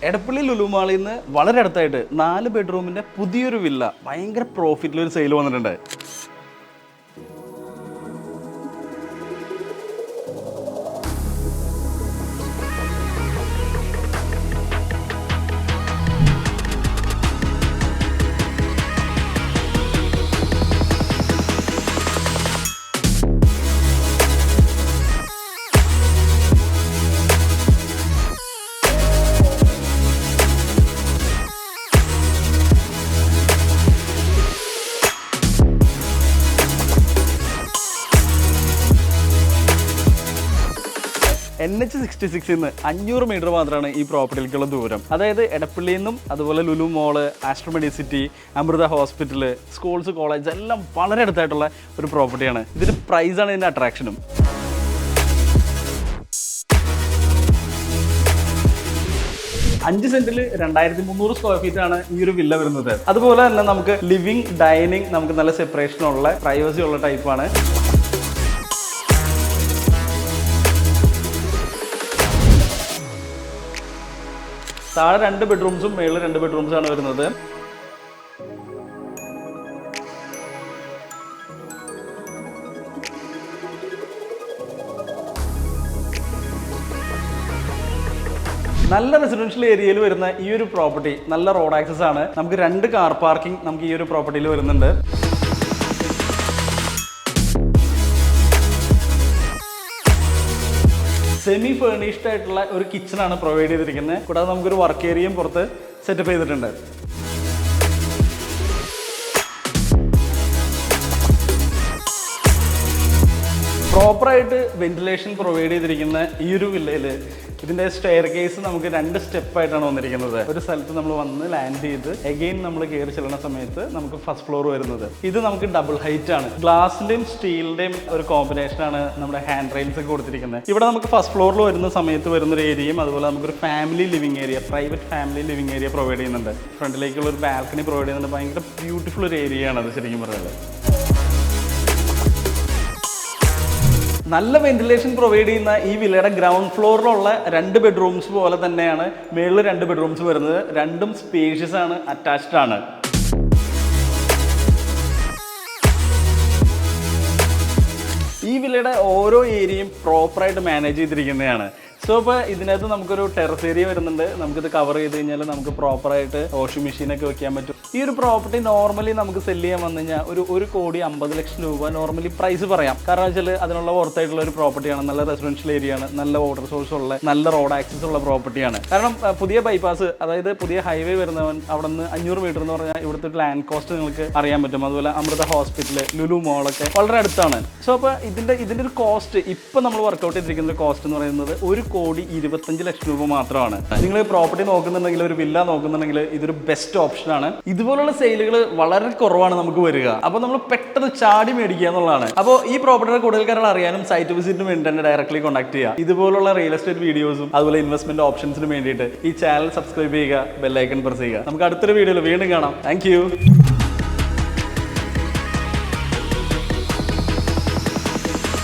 എടപ്പള്ളി ലുലു മാളിൽ നിന്ന് വളരെ അടുത്തായിട്ട് 4 ബെഡ്റൂമിന്റെ പുതിയൊരു വില്ല ഭയങ്കര പ്രോഫിറ്റിലൊരു സെയിൽ വന്നിട്ടുണ്ട്. NH66 നിന്ന് 500 മീറ്റർ മാത്രമാണ് ഈ പ്രോപ്പർട്ടിയിലേക്കുള്ള ദൂരം. അതായത് എടപ്പള്ളിയിൽ നിന്നും അതുപോലെ Lulu mall, Aster Medicity, Amrita hospital, schools, college എല്ലാം വളരെ അടുത്തായിട്ടുള്ള ഒരു പ്രോപ്പർട്ടിയാണ്. ഇതിന്റെ പ്രൈസാണ് ഇതിന്റെ അട്രാക്ഷനും. 5 സെന്റിൽ 2300 സ്ക്വയർ ഫീറ്റ് ആണ് ഈ ഒരു വില്ല വരുന്നത്. അതുപോലെ തന്നെ നമുക്ക് ലിവിംഗ്, ഡൈനിങ് നമുക്ക് നല്ല സെപ്പറേഷൻ ഉള്ള, പ്രൈവസി ഉള്ള ടൈപ്പാണ്. താഴെ 2 ബെഡ്റൂംസും മേളിൽ 2 ബെഡ്റൂംസാണ് വരുന്നത്. നല്ല റെസിഡൻഷ്യൽ ഏരിയയിൽ വരുന്ന ഈ ഒരു പ്രോപ്പർട്ടി നല്ല റോഡ് ആക്സസ് ആണ്. നമുക്ക് 2 കാർ പാർക്കിംഗ് നമുക്ക് ഈ ഒരു പ്രോപ്പർട്ടിയിൽ വരുന്നുണ്ട്. സെമി ഫേർണിഷ്ഡ് ആയിട്ടുള്ള ഒരു കിച്ചൺ ആണ് പ്രൊവൈഡ് ചെയ്തിരിക്കുന്നത്. കൂടാതെ നമുക്കൊരു വർക്ക് ഏരിയയും പുറത്ത് സെറ്റപ്പ് ചെയ്തിട്ടുണ്ട്. പ്രോപ്പറായിട്ട് വെന്റിലേഷൻ പ്രൊവൈഡ് ചെയ്തിരിക്കുന്ന ഈ ഒരു വില്ലയിൽ ഇതിന്റെ സ്റ്റെയർ കേസ് നമുക്ക് 2 സ്റ്റെപ്പായിട്ടാണ് വന്നിരിക്കുന്നത്. ഒരു സ്ഥലത്ത് നമ്മൾ വന്ന് ലാൻഡ് ചെയ്ത് എഗെയിൻ നമ്മൾ കയറി ചെല്ലുന്ന സമയത്ത് നമുക്ക് ഫസ്റ്റ് ഫ്ലോർ വരുന്നത്. ഇത് നമുക്ക് ഡബിൾ ഹൈറ്റ് ആണ്. ഗ്ലാസിന്റെയും സ്റ്റീലിന്റെയും ഒരു കോമ്പിനേഷൻ ആണ് നമ്മുടെ ഹാൻഡ് റെയിൽസ് ഒക്കെ കൊടുത്തിരിക്കുന്നത്. ഇവിടെ നമുക്ക് ഫസ്റ്റ് ഫ്ലോറിൽ വരുന്ന സമയത്ത് വരുന്നൊരു ഏരിയയും അതുപോലെ നമുക്കൊരു family living area, private family living area provide ചെയ്യുന്നുണ്ട്. ഫ്രണ്ടിലേക്കുള്ള ഒരു ബാൽക്കണി പ്രൊവൈഡ് ചെയ്യുന്നുണ്ട്. ഭയങ്കര ബ്യൂട്ടിഫുൾ ഒരു ഏരിയ ആണ് അത് ശരിക്കും പറഞ്ഞാൽ. നല്ല വെന്റിലേഷൻ പ്രൊവൈഡ് ചെയ്യുന്ന ഈ വില്ലയുടെ ഗ്രൗണ്ട് ഫ്ലോറിലുള്ള 2 ബെഡ്റൂംസ് പോലെ തന്നെയാണ് മേളിൽ 2 ബെഡ്റൂംസ് വരുന്നത്. രണ്ടും സ്പേഷ്യസ് ആണ്, അറ്റാച്ച്ഡ് ആണ്. ഈ വില്ലയുടെ ഓരോ ഏരിയയും പ്രോപ്പറായിട്ട് മാനേജ് ചെയ്തിരിക്കുന്നതാണ്. സോ ഇപ്പോൾ ഇതിനകത്ത് നമുക്കൊരു ടെറസ് ഏരിയ വരുന്നുണ്ട്. നമുക്കിത് കവർ ചെയ്ത് കഴിഞ്ഞാൽ നമുക്ക് പ്രോപ്പറായിട്ട് വാഷിംഗ് മെഷീനൊക്കെ വെക്കാൻ പറ്റും. ഈ ഒരു പ്രോപ്പർട്ടി നോർമലി നമുക്ക് സെല് ചെയ്യാൻ വന്നു കഴിഞ്ഞാൽ ഒരു 1,50,00,000 രൂപ നോർമലി പ്രൈസ് പറയാം. കാരണം വെച്ചാൽ അതിനുള്ള വർത്തായിട്ടുള്ള ഒരു പ്രോപ്പർട്ടിയാണ്. നല്ല റെസിഡൻഷ്യൽ ഏരിയ ആണ്, നല്ല വാട്ടർ സോഴ്സ് ഉള്ള, നല്ല റോഡ് ആക്സസ് ഉള്ള പ്രോപ്പർട്ടിയാണ്. കാരണം പുതിയ ബൈപ്പാസ്, അതായത് പുതിയ ഹൈവേ വരുന്നവൻ അവിടെ നിന്ന് 500 മീറ്റർ എന്ന് പറഞ്ഞാൽ ഇവിടുത്തെ ലാൻഡ് കോസ്റ്റ് നിങ്ങൾക്ക് അറിയാൻ പറ്റും. അതുപോലെ അമൃത ഹോസ്പിറ്റൽ, ലുലു മോളൊക്കെ വളരെ അടുത്താണ്. സോ അപ്പോൾ ഇതിന്റെ ഒരു കോസ്റ്റ് ഇപ്പം നമ്മൾ വർക്കൗട്ട് ചെയ്തിരിക്കുന്ന ഒരു കോസ്റ്റ് എന്ന് പറയുന്നത് 1,25,00,000 രൂപ മാത്രമാണ്. നിങ്ങൾ പ്രോപ്പർട്ടി നോക്കുന്നുണ്ടെങ്കിൽ, ഒരു വില്ല നോക്കുന്നുണ്ടെങ്കിൽ ഇതൊരു ബെസ്റ്റ് ഓപ്ഷൻ ആണ്. ഇതുപോലുള്ള സെയിലുകൾ വളരെ കുറവാണ് നമുക്ക് വരിക. അപ്പോൾ നമ്മൾ പെട്ടെന്ന് ചാടി മേടിക്കുക എന്നുള്ളതാണ്. അപ്പോൾ ഈ പ്രോപ്പർട്ടിയുടെ കൂടുതൽ കാര്യങ്ങൾ അറിയാനും സൈറ്റ് വിസിറ്റിന് വേണ്ടി തന്നെ ഡയറക്റ്റ്ലി കോൺടാക്ട് ചെയ്യുക. ഇതുപോലുള്ള റിയൽ എസ്റ്റേറ്റ് വീഡിയോസും അതുപോലെ ഇൻവെസ്റ്റ്മെന്റ് ഓപ്ഷൻസിന് വേണ്ടിയിട്ട് ഈ ചാനൽ സബ്സ്ക്രൈബ് ചെയ്യുക, ബെൽ ഐക്കൺ പ്രസ് ചെയ്യുക. നമുക്ക് അടുത്തൊരു വീഡിയോയിൽ വീണ്ടും കാണാം. താങ്ക്